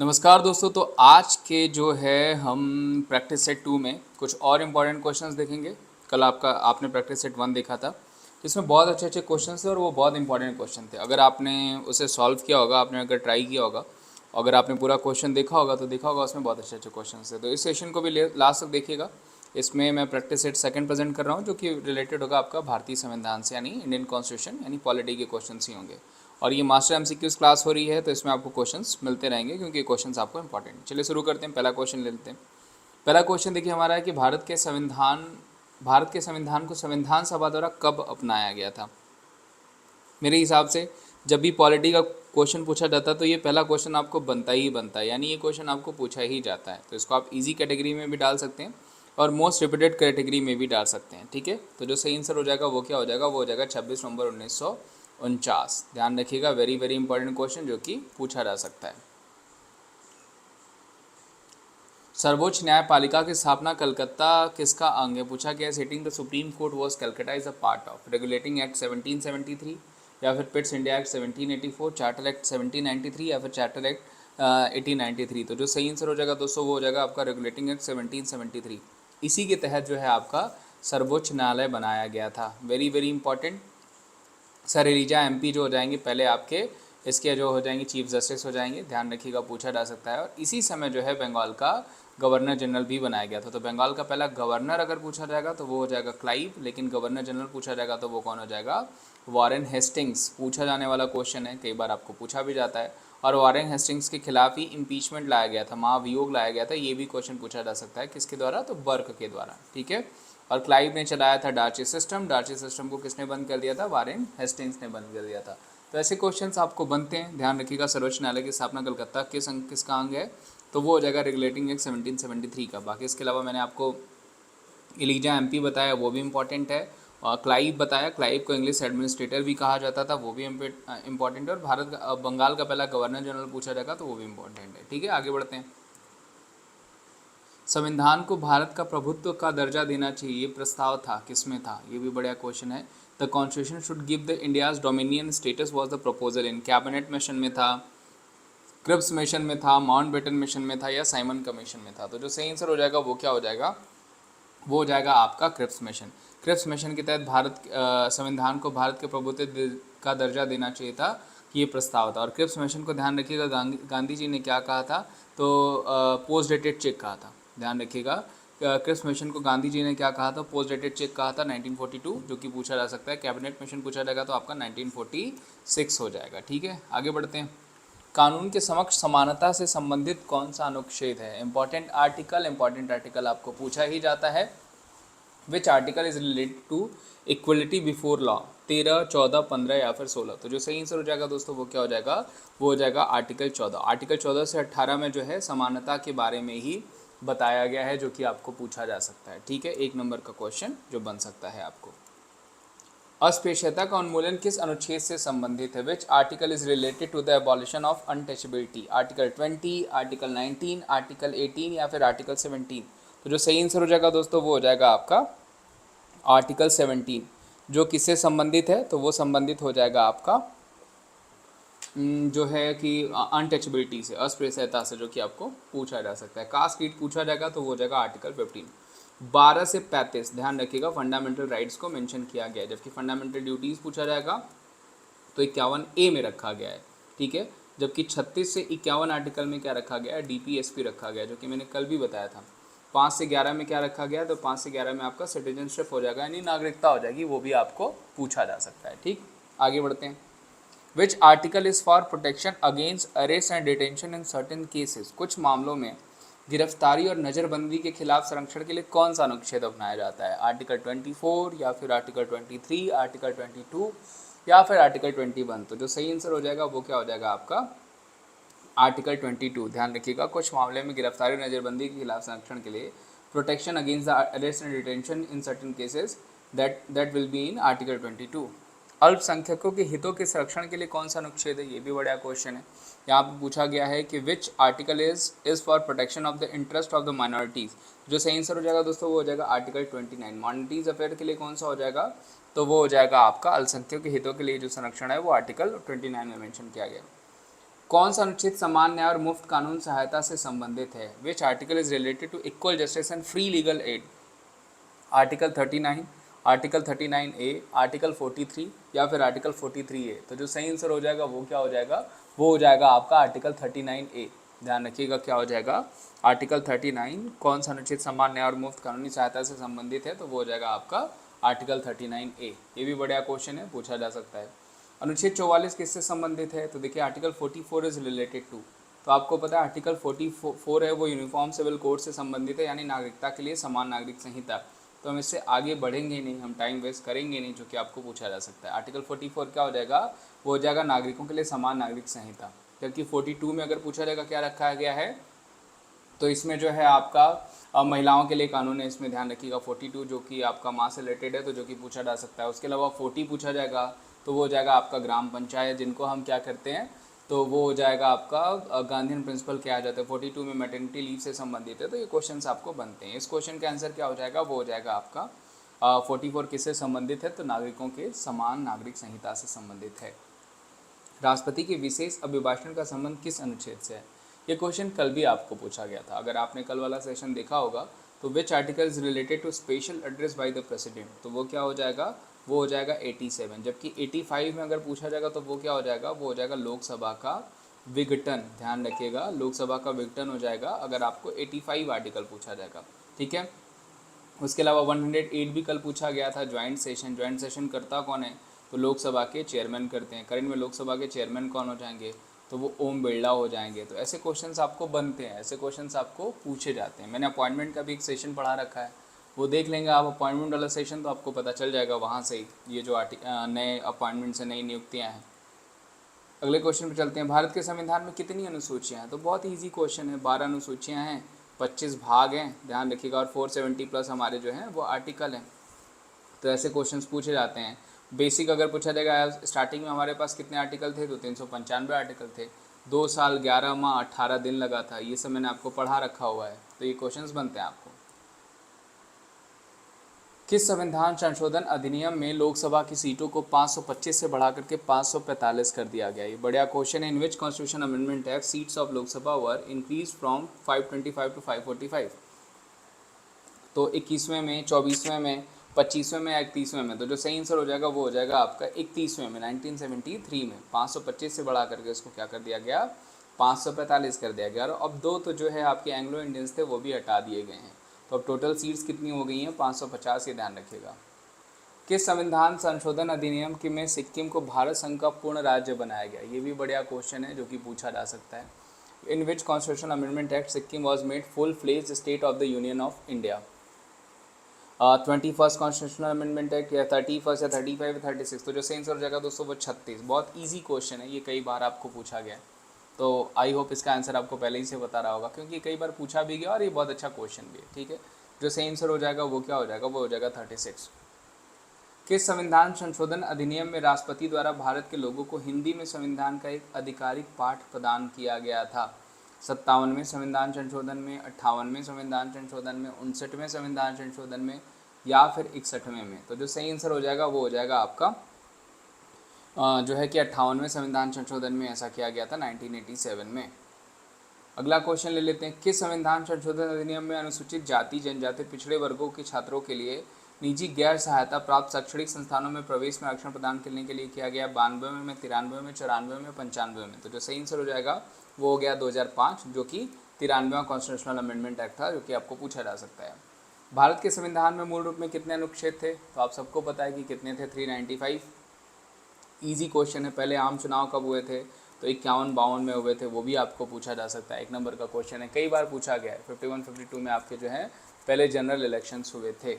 नमस्कार दोस्तों। तो आज के जो है हम प्रैक्टिस सेट 2 में कुछ और इम्पॉर्टेंट क्वेश्चंस देखेंगे। कल आपने प्रैक्टिस सेट 1 देखा था, जिसमें बहुत अच्छे अच्छे क्वेश्चन थे और वो बहुत इंपॉर्टेंट क्वेश्चन थे। अगर आपने उसे सॉल्व किया होगा, आपने अगर ट्राई किया होगा, अगर आपने पूरा क्वेश्चन देखा होगा तो देखा होगा उसमें बहुत अच्छे अच्छे क्वेश्चन थे। तो इस सेशन को भी लास्ट तक देखिएगा। इसमें मैं प्रैक्टिस सेट सेकंड प्रेजेंट कर रहा हूँ, जो कि रिलेटेड होगा आपका भारतीय संविधान से, यानी इंडियन कॉन्स्टिट्यूशन, यानी पॉलिटी के क्वेश्चन ही होंगे। और ये मास्टर एमसीक्यूज क्लास हो रही है, तो इसमें आपको क्वेश्चंस मिलते रहेंगे, क्योंकि ये क्वेश्चंस आपको इंपॉर्टेंट। चलिए शुरू करते हैं, पहला क्वेश्चन ले लेते हैं। पहला क्वेश्चन देखिए हमारा है कि भारत के संविधान को संविधान सभा द्वारा कब अपनाया गया था। मेरे हिसाब से जब भी पॉलिटी का क्वेश्चन पूछा जाता है तो ये पहला क्वेश्चन आपको बनता ही बनता है, यानी ये क्वेश्चन आपको पूछा ही जाता है। तो इसको आप इजी कैटेगरी में भी डाल सकते हैं और मोस्ट रिपीटेड कैटेगरी में भी डाल सकते हैं। ठीक है, तो जो सही आंसर हो जाएगा वो क्या हो जाएगा, वो हो जाएगा 26 नवंबर 1949। ध्यान रखिएगा, वेरी वेरी इंपॉर्टेंट क्वेश्चन जो कि पूछा जा सकता है। सर्वोच्च न्यायपालिका की स्थापना कलकत्ता किसका अंग है, पूछा गया। Setting the supreme court was Calcutta is a part of regulating act 1773, या फिर Pitt's India act 1784, charter act 1793, या फिर चार्टर एक्ट 1893। तो जो सही आंसर हो जाएगा दोस्तों वो हो जाएगा आपका रेगुलेटिंग एक्ट 1773। इसी के तहत जो है आपका सर्वोच्च न्यायालय बनाया गया था। Very very important. सर एलिजा एमपी जो हो जाएंगे पहले आपके, इसके जो हो जाएंगे चीफ जस्टिस हो जाएंगे। ध्यान रखिएगा, पूछा जा सकता है। और इसी समय जो है बंगाल का गवर्नर जनरल भी बनाया गया था। तो बंगाल का पहला गवर्नर अगर पूछा जाएगा तो वो हो जाएगा क्लाइव, लेकिन गवर्नर जनरल पूछा जाएगा तो वो कौन हो जाएगा, वॉरेन हेस्टिंग्स। पूछा जाने वाला क्वेश्चन है, कई बार आपको पूछा भी जाता है। और वॉरेन हेस्टिंग्स के खिलाफ ही इम्पीचमेंट लाया गया था, महाभियोग लाया गया था। ये भी क्वेश्चन पूछा जा सकता है, किसके द्वारा, तो बर्क के द्वारा। ठीक है, और क्लाइव ने चलाया था डार्ची सिस्टम। डार्ची सिस्टम को किसने बंद कर दिया था, वॉरेन हेस्टिंग्स ने बंद कर दिया था। तो ऐसे क्वेश्चंस आपको बनते हैं। ध्यान रखिएगा, सर्वोच्च न्यायालय की स्थापना कलकत्ता किसका अंग है, तो वो हो जाएगा रेगुलेटिंग एक्ट 1773 का। बाकी इसके अलावा मैंने आपको एलिजा एमपी बताया, वो भी इंपॉर्टेंट है। और क्लाइव बताया, क्लाइव को इंग्लिश एडमिनिस्ट्रेटर भी कहा जाता था, वो भी इंपॉर्टेंट है। और बंगाल का पहला गवर्नर जनरल पूछा जाएगा तो वो भी इंपॉर्टेंट है। ठीक है, आगे बढ़ते हैं। संविधान को भारत का प्रभुत्व का दर्जा देना चाहिए, ये प्रस्ताव था, किसमें था, ये भी बढ़िया क्वेश्चन है। The constitution should give the India's dominion status was the proposal in, cabinet mission में था, क्रिप्स मिशन में था, माउंटबेटन मिशन में था, या साइमन कमीशन में था। तो जो सही आंसर हो जाएगा वो क्या हो जाएगा, वो हो जाएगा आपका क्रिप्स मिशन। क्रिप्स मिशन के तहत संविधान को भारत के प्रभुत्व का दर्जा देना चाहिए था, ये प्रस्ताव था। और क्रिप्स मिशन को ध्यान रखिएगा, गांधी जी ने क्या कहा था, तो पोस्ट डेटेड चेक कहा था। ध्यान रखिएगा, क्रिप्स मिशन को गांधी जी ने क्या कहा था, पोस्ट डेटेड चेक कहा था 1942, जो कि पूछा जा सकता है। कैबिनेट मिशन पूछा जाएगा तो आपका 1946 हो जाएगा। ठीक है, आगे बढ़ते हैं। कानून के समक्ष समानता से संबंधित कौन सा अनुच्छेद है, इंपॉर्टेंट आर्टिकल आपको पूछा ही जाता है। Which article is related to equality before law, 13, 14, 15 या फिर 16। तो जो सही आंसर हो जाएगा दोस्तों वो क्या हो जाएगा, वो हो जाएगा आर्टिकल 14। आर्टिकल 14 से 18 में जो है समानता के बारे में ही बताया गया है, जो कि आपको पूछा जा सकता है। ठीक है, एक नंबर का क्वेश्चन जो बन सकता है आपको। अस्पृश्यता का उन्मूलन किस अनुच्छेद से संबंधित है, which article is related to the abolition of untouchability, article 20, article 19, article 18 या फिर आर्टिकल 17। तो जो सही आंसर हो जाएगा दोस्तों वो हो जाएगा आपका आर्टिकल 17। जो किससे संबंधित है, तो वो संबंधित हो जाएगा आपका जो है कि अनटचेबिलिटी से, अस्पृश्यता से, जो कि आपको पूछा जा सकता है। कास्ट कीट पूछा जाएगा तो वो हो जाएगा आर्टिकल 15। 12 से 35 ध्यान रखिएगा, फंडामेंटल राइट्स को मेंशन किया गया है, जबकि फंडामेंटल ड्यूटीज़ पूछा जाएगा तो 51A में रखा गया है। ठीक है, जबकि 36 से 51 आर्टिकल में क्या रखा गया है, DPSP रखा गया है, जो कि मैंने कल भी बताया था। 5 से 11 में क्या रखा गया है, तो 5 से 11 में आपका सिटीजनशिप हो जाएगा, यानी नागरिकता हो जाएगी, वो भी आपको पूछा जा सकता है। ठीक, आगे बढ़ते हैं। Which article is for protection against arrest and detention in certain cases, कुछ मामलों में गिरफ्तारी और नज़रबंदी के खिलाफ संरक्षण के लिए कौन सा अनुच्छेद अपनाया जाता है, आर्टिकल 24 या फिर आर्टिकल 23, आर्टिकल 22 या फिर आर्टिकल 21। तो जो सही आंसर हो जाएगा वो क्या हो जाएगा आपका आर्टिकल 22। ध्यान रखिएगा, कुछ मामले में गिरफ्तारी और नज़रबंदी के खिलाफ संरक्षण के लिए, protection against the arrest and detention in certain cases, that will be in article 22। अल्पसंख्यकों के हितों के संरक्षण के लिए कौन सा अनुच्छेद है, ये भी बड़ा क्वेश्चन है। यहाँ पर पूछा गया है कि विच article is for protection of the interest of the minorities. जो सही आंसर हो जाएगा दोस्तों वो हो जाएगा आर्टिकल 29। माइनॉरिटीज़ अफेयर के लिए कौन सा हो जाएगा, तो वो हो जाएगा आपका अल्पसंख्यकों के हितों के लिए जो संरक्षण है वो आर्टिकल 29 में मेंशन किया गया। कौन सा अनुच्छेद समान न्याय और मुफ्त कानून सहायता से संबंधित है? Which article is related to equal justice and free legal aid? Article 39, article 39A, article 43 या फिर आर्टिकल 43A? तो जो सही आंसर हो जाएगा वो क्या हो जाएगा? वो हो जाएगा आपका आर्टिकल 39A। ध्यान रखिएगा क्या हो जाएगा? आर्टिकल 39 कौन सा अनुच्छेद समान न्याय और मुफ्त कानूनी सहायता से संबंधित है? तो वो हो जाएगा आपका आर्टिकल 39A। ये भी बढ़िया क्वेश्चन है, पूछा जा सकता है। अनुच्छेद 44 किससे संबंधित है? तो देखिए आर्टिकल 44 इज रिलेटेड टू, तो आपको पता है आर्टिकल 44 है वो यूनिफॉर्म सिविल कोड से संबंधित है, यानी नागरिकता के लिए समान नागरिक संहिता। तो हम इससे आगे बढ़ेंगे नहीं, हम टाइम वेस्ट करेंगे नहीं, जो कि आपको पूछा जा सकता है। आर्टिकल 44 क्या हो जाएगा? वो हो जाएगा नागरिकों के लिए समान नागरिक संहिता। जबकि 42 में अगर पूछा जाएगा क्या रखा गया है, तो इसमें जो है आपका महिलाओं के लिए कानून है, इसमें ध्यान रखिएगा। 42 जो कि आपका माँ से रिलेटेड है, तो जो कि पूछा जा सकता है। उसके अलावा 40 पूछा जाएगा, तो वो हो जाएगा आपका ग्राम पंचायत, जिनको हम क्या करते हैं, तो वो हो जाएगा आपका गांधीयन प्रिंसिपल क्या आ जाता है। 42 में मैटरनिटी लीव से संबंधित है, तो ये क्वेश्चंस आपको बनते हैं। इस क्वेश्चन का आंसर क्या हो जाएगा? वो हो जाएगा आपका 44 किससे संबंधित है? तो नागरिकों के समान नागरिक संहिता से संबंधित है। राष्ट्रपति के विशेष अभिभाषण का संबंध किस अनुच्छेद से है? ये क्वेश्चन कल भी आपको पूछा गया था, अगर आपने कल वाला सेशन देखा होगा। तो which article is related to special address by the president? तो वो क्या हो जाएगा? वो हो जाएगा 87। जबकि 85 में अगर पूछा जाएगा तो वो क्या हो जाएगा? वो हो जाएगा लोकसभा का विघटन। ध्यान रखिएगा, लोकसभा का विघटन हो जाएगा अगर आपको 85 आर्टिकल पूछा जाएगा, ठीक है। उसके अलावा 108 भी कल पूछा गया था, ज्वाइंट सेशन। ज्वाइंट सेशन करता कौन है? तो लोकसभा के चेयरमैन करते हैं। करंट में लोकसभा के चेयरमैन कौन हो जाएंगे? तो वो ओम बिरला हो जाएंगे। तो ऐसे क्वेश्चंस आपको बनते हैं, ऐसे क्वेश्चंस आपको पूछे जाते हैं। मैंने अपॉइंटमेंट का भी एक सेशन पढ़ा रखा है, वो देख लेंगे आप अपॉइंटमेंट वाला सेशन, तो आपको पता चल जाएगा वहाँ से ही ये जो नए अपॉइंटमेंट से नई नियुक्तियाँ हैं। अगले क्वेश्चन पे चलते हैं। भारत के संविधान में कितनी अनुसूचियाँ हैं? तो बहुत ईजी क्वेश्चन है। 12 अनुसूचियाँ हैं, 25 भाग हैं, ध्यान रखिएगा, और 470 प्लस हमारे जो हैं वो आर्टिकल हैं। तो ऐसे क्वेश्चंस पूछे जाते हैं। बेसिक अगर पूछा जाएगा स्टार्टिंग में हमारे पास कितने आर्टिकल थे, तो 395 आर्टिकल थे। 2 साल 11 माह 18 दिन लगा था, ये सब मैंने आपको पढ़ा रखा हुआ है। तो ये क्वेश्चंस बनते हैं आपको। किस संविधान संशोधन अधिनियम में लोकसभा की सीटों को 525 से बढ़ा करके 545 कर दिया गया? ये बढ़िया क्वेश्चन है। In which constitution amendment act seats of Lok Sabha were increase from 525 to 545? तो 21वें में, 24वें में, 25वें में या 31वें में? तो जो सही आंसर हो जाएगा वो हो जाएगा आपका 31वें में, 1973 में 525 से बढ़ा करके इसको क्या कर दिया गया? 545 कर दिया गया। और अब दो तो जो है आपके एंग्लो इंडियंस थे वो भी हटा दिए गए हैं। तो अब टोटल सीट्स कितनी हो गई हैं? 550। ये ध्यान रखिएगा। किस संविधान संशोधन अधिनियम के में सिक्किम को भारत संघ का पूर्ण राज्य बनाया गया? ये भी बढ़िया क्वेश्चन है जो कि पूछा जा सकता है। In which constitution amendment act Sikkim was made full fledge state of the union of India? 21st constitutional amendment act, या 31st, या 35 या 36? तो जो सही आंसर हो जाएगा दोस्तों वो 36। बहुत ईजी क्वेश्चन है, ये कई बार आपको पूछा गया है। तो आई होप इसका आंसर आपको पहले ही से बता रहा होगा, क्योंकि कई बार पूछा भी गया और ये बहुत अच्छा क्वेश्चन भी है, ठीक है। जो सही आंसर हो जाएगा वो क्या हो जाएगा? वो हो जाएगा 36। किस संविधान संशोधन अधिनियम में राष्ट्रपति द्वारा भारत के लोगों को हिंदी में संविधान का एक आधिकारिक पाठ प्रदान किया गया था? 57वें संविधान संशोधन में, 58वें संविधान संशोधन में, 59वें संविधान संशोधन में, या फिर 61वें में? तो जो सही आंसर हो जाएगा वो हो जाएगा आपका जो है कि 58वें संविधान संशोधन में ऐसा किया गया था, 1987 में। अगला क्वेश्चन ले लेते हैं। किस संविधान संशोधन अधिनियम में अनुसूचित जाति जनजाति पिछड़े वर्गों के छात्रों के लिए निजी गैर सहायता प्राप्त शैक्षणिक संस्थानों में प्रवेश में आरक्षण प्रदान करने के लिए किया गया? 92 में, 93 में, 94 में, 95 में? तो जो सही आंसर हो जाएगा वो हो गया 2005, जो कि 93वां कॉन्स्टिट्यूशनल अमेंडमेंट एक्ट था, जो कि आपको पूछा जा सकता है। भारत के संविधान में मूल रूप में कितने अनुच्छेद थे? तो आप सबको पता है कि कितने थे, 395। ईजी क्वेश्चन है। पहले आम चुनाव कब हुए थे? तो 51-52 में हुए थे, वो भी आपको पूछा जा सकता है। 1 नंबर का क्वेश्चन है, कई बार पूछा गया है। 51-52 में आपके जो है पहले जनरल इलेक्शंस हुए थे।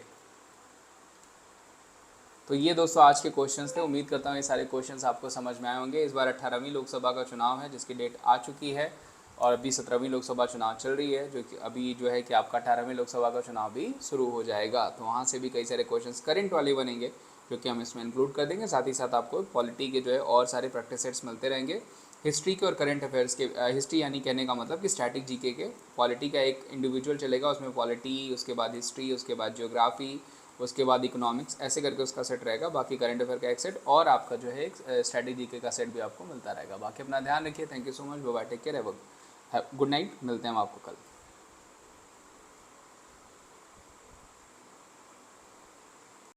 तो ये दोस्तों आज के क्वेश्चंस थे। उम्मीद करता हूँ ये सारे क्वेश्चंस आपको समझ में आए होंगे। इस बार 18वीं लोकसभा का चुनाव है, जिसकी डेट आ चुकी है, और अभी 17वीं लोकसभा चुनाव चल रही है, जो कि अभी जो है कि आपका 18वीं लोकसभा का चुनाव भी शुरू हो जाएगा। तो वहाँ से भी कई सारे क्वेश्चंस करंट वाले बनेंगे, जो कि हम इसमें इंक्लूड कर देंगे। साथ ही साथ आपको पॉलिटी के जो है और सारे प्रैक्टिस सेट्स मिलते रहेंगे। हिस्ट्री के और करंट अफेयर्स के, हिस्ट्री यानी कहने का मतलब कि स्टैटिक जीके के, पॉलिटी का एक इंडिविजुअल चलेगा, उसमें पॉलिटी, उसके बाद हिस्ट्री, उसके बाद ज्योग्राफी, उसके बाद इकोनॉमिक्स, ऐसे करके उसका सेट रहेगा। बाकी करंट अफेयर का एक सेट और आपका जो है एक स्ट्रैटेजी का सेट भी आपको मिलता रहेगा। बाकी अपना ध्यान रखिए। Thank you so much, bye bye, take care, good night, मिलते हैं हम आपको कल।